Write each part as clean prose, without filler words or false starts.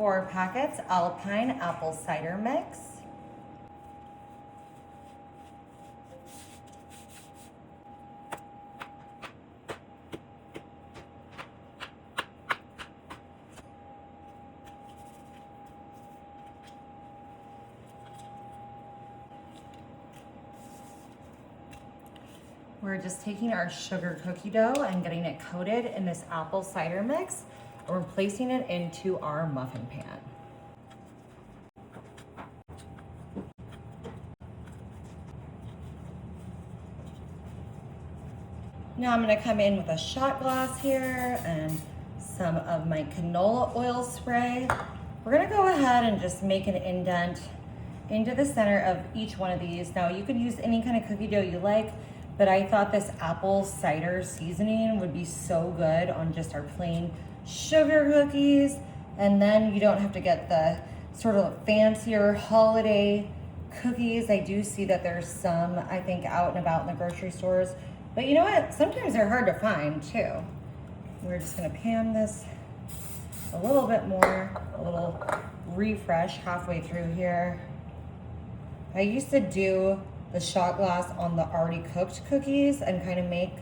4 packets Alpine apple cider mix. We're just taking our sugar cookie dough and getting it coated in this apple cider mix, and we're placing it into our muffin pan. Now I'm gonna come in with a shot glass here and some of my canola oil spray. We're gonna go ahead and just make an indent into the center of each one of these. Now you could use any kind of cookie dough you like, but I thought this apple cider seasoning would be so good on just our plain sugar cookies. And then you don't have to get the sort of fancier holiday cookies. I do see that there's some, I think, out and about in the grocery stores. But you know what? Sometimes they're hard to find too. We're just gonna pan this a little bit more, a little refresh halfway through here. I used to do the shot glass on the already cooked cookies and kind of make,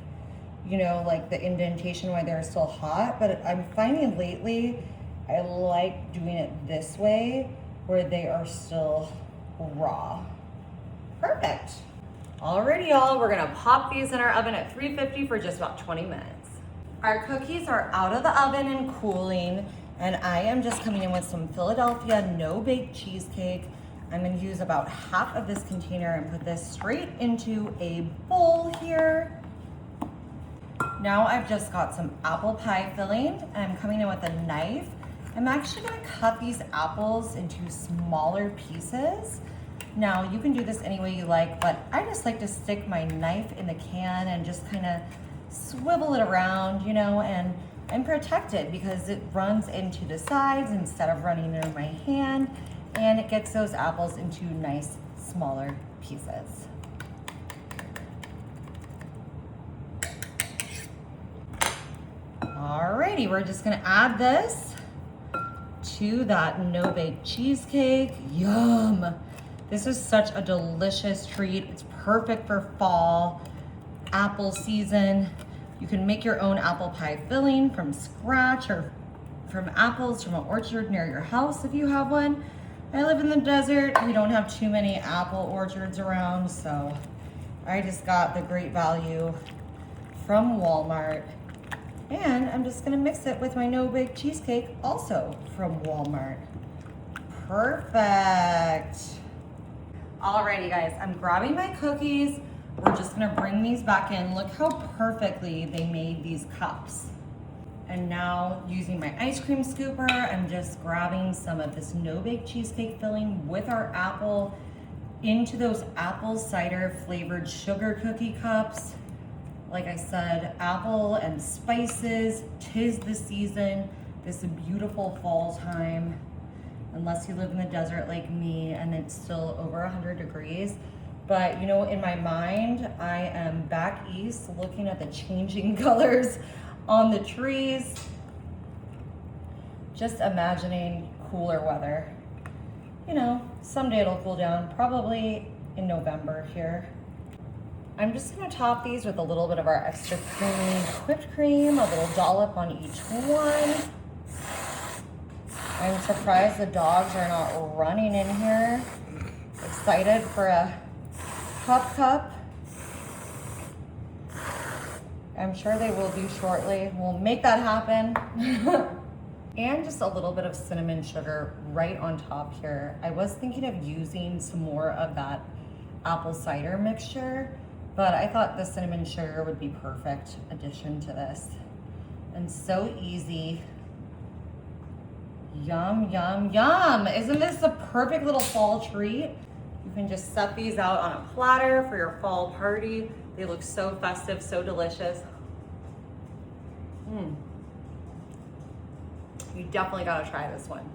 you know, like the indentation while they're still hot. But I'm finding lately, I like doing it this way where they are still raw. Perfect. Alrighty, y'all, we're gonna pop these in our oven at 350 for just about 20 minutes. Our cookies are out of the oven and cooling, and I am just coming in with some Philadelphia no-bake cheesecake. I'm gonna use about half of this container and put this straight into a bowl here. Now I've just got some apple pie filling, and I'm coming in with a knife. I'm actually gonna cut these apples into smaller pieces. Now you can do this any way you like, but I just like to stick my knife in the can and just kind of swivel it around, you know, and I'm protected because it runs into the sides instead of running in my hand. And it gets those apples into nice, smaller pieces. Alrighty, we're just gonna add this to that no-bake cheesecake. Yum! This is such a delicious treat. It's perfect for fall, apple season. You can make your own apple pie filling from scratch or from apples from an orchard near your house if you have one. I live in the desert. We don't have too many apple orchards around, so I just got the Great Value from Walmart. And I'm just gonna mix it with my no-bake cheesecake, also from Walmart. Perfect. Alrighty guys, I'm grabbing my cookies. We're just gonna bring these back in. Look how perfectly they made these cups. And now using my ice cream scooper, I'm just grabbing some of this no-bake cheesecake filling with our apple into those apple cider flavored sugar cookie cups. Like I said, apple and spices, 'tis the season, this beautiful fall time. Unless you live in the desert like me and it's still over 100 degrees. But you know, in my mind, I am back east looking at the changing colors on the trees, just imagining cooler weather. You know, someday it'll cool down, probably in November here. I'm just gonna top these with a little bit of our extra creamy whipped cream, a little dollop on each one. I'm surprised the dogs are not running in here, excited for a cup. I'm sure they will do shortly. We'll make that happen. And just a little bit of cinnamon sugar right on top here. I was thinking of using some more of that apple cider mixture, but I thought the cinnamon sugar would be perfect addition to this. And so easy. Yum, yum, yum. Isn't this the perfect little fall treat? You can just set these out on a platter for your fall party. They look so festive, so delicious. You definitely gotta try this one.